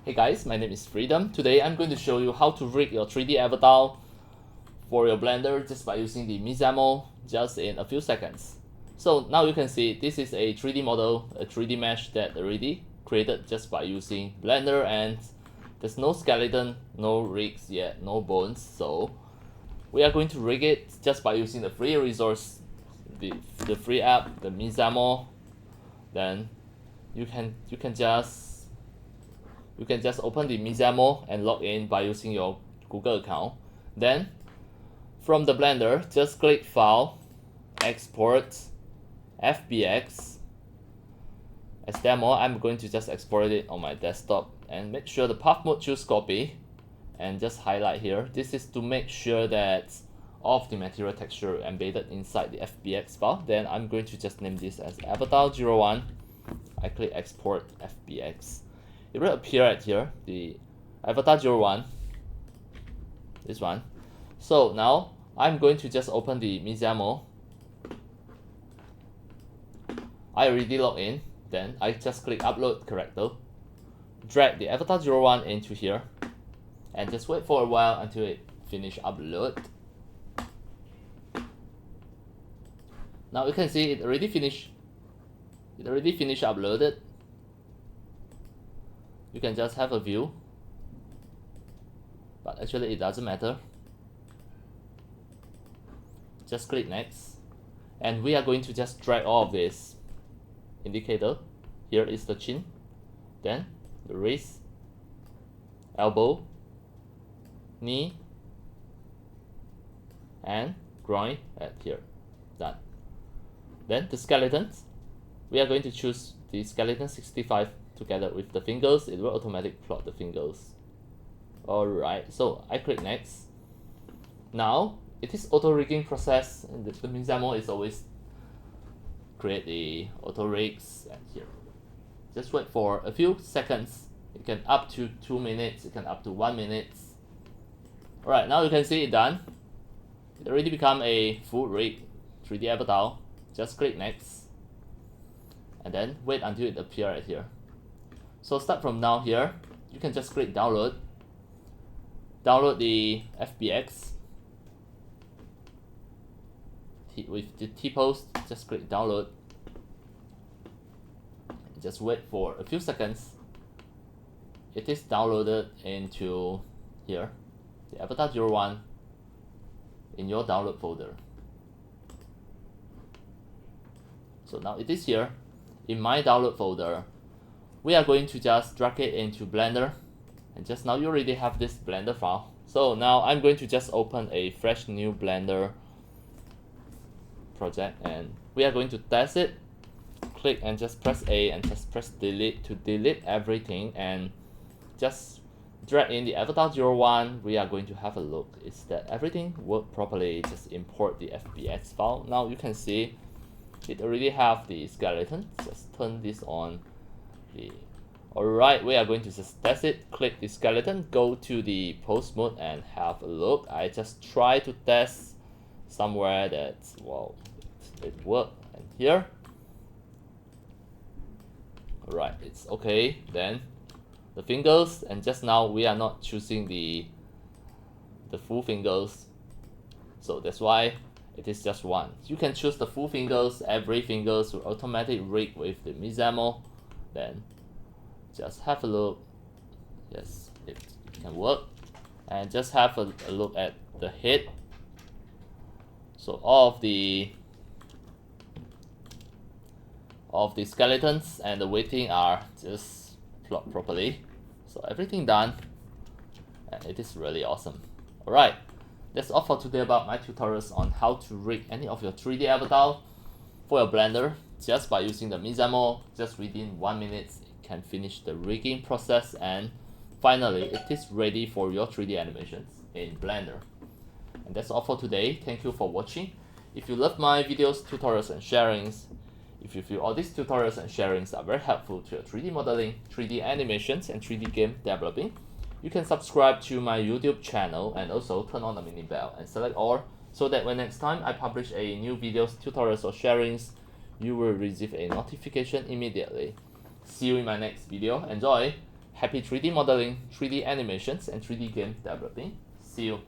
Hey guys, my name is Freedom. Today I'm going to show you how to rig your 3D avatar for your Blender just by using the Mixamo just in a few seconds. So now you can see this is a 3D model, a 3D mesh that already created just by using Blender, and there's no skeleton, no rigs yet, no bones. So we are going to rig it just by using the free resource, the free app, the Mixamo. Then you can just open the Mixamo and log in by using your Google account. Then from the Blender, just click File, Export, FBX. As demo, I'm going to just export it on my desktop and make sure the path mode choose copy and just highlight here. This is to make sure that all of the material texture embedded inside the FBX file. Then I'm going to just name this as Avatar01. I click Export FBX. It will appear right here, the Avatar01, this one. So now I'm going to just open the Mixamo. I already logged in. Then I just click Upload Character, drag the Avatar01 into here, and just wait for a while until it finish upload. Now you can see it already finished. It already finished uploaded. You can just have a view, but actually it doesn't matter. Just click next, and we are going to just drag all of this indicator. Here is the chin, then the wrist, elbow, knee, and groin at here. Done. Then the skeletons, we are going to choose the skeleton 65 together with the fingers. It will automatically plot the fingers. Alright, so I click next. Now it is auto rigging process, and the Mixamo is always create the auto rigs and here. Just wait for a few seconds. It can up to 2 minutes, it can up to 1 minute. Alright, now you can see it done. It already become a full rig 3D avatar. Just click next, and then wait until it appears right here. So start from now here, you can just click download. Download the FBX. With the T-post, just click download. Just wait for a few seconds. It is downloaded into here, the Avatar01 in your download folder. So now it is here in my download folder. We are going to just drag it into Blender, and just now you already have this Blender file. So now I'm going to just open a fresh new Blender project, and we are going to test it. Click and just press A and just press delete to delete everything, and just drag in the Avatar01. We are going to have a look. Is that everything work properly? Just import the FBX file. Now you can see it already have the skeleton. Just turn this on. Alright, we are going to just test it. Click the skeleton, go to the pose mode and have a look. I just try to test somewhere that, well, it worked, and here. Alright, it's okay. Then the fingers, and just now we are not choosing the full fingers, so that's why it is just one. You can choose the full fingers. Every fingers will automatically rig with the Mixamo. Then just have a look. Yes, it can work. And just have a look at the head. So all of the skeletons and the weighting are just plot properly. So everything done, and it is really awesome. Alright, that's all for today about my tutorials on how to rig any of your 3D avatar for your Blender just by using the Mixamo. Just within 1 minute it can finish the rigging process, and finally it is ready for your 3D animations in Blender. And that's all for today. Thank you for watching. If you love my videos, tutorials and sharings, if you feel all these tutorials and sharings are very helpful to your 3D modeling, 3D animations and 3D game developing, you can subscribe to my YouTube channel and also turn on the mini bell and select all, so that when next time I publish a new videos, tutorials or sharings, you will receive a notification immediately. See you in my next video. Enjoy! Happy 3D modeling, 3D animations, and 3D game developing. See you.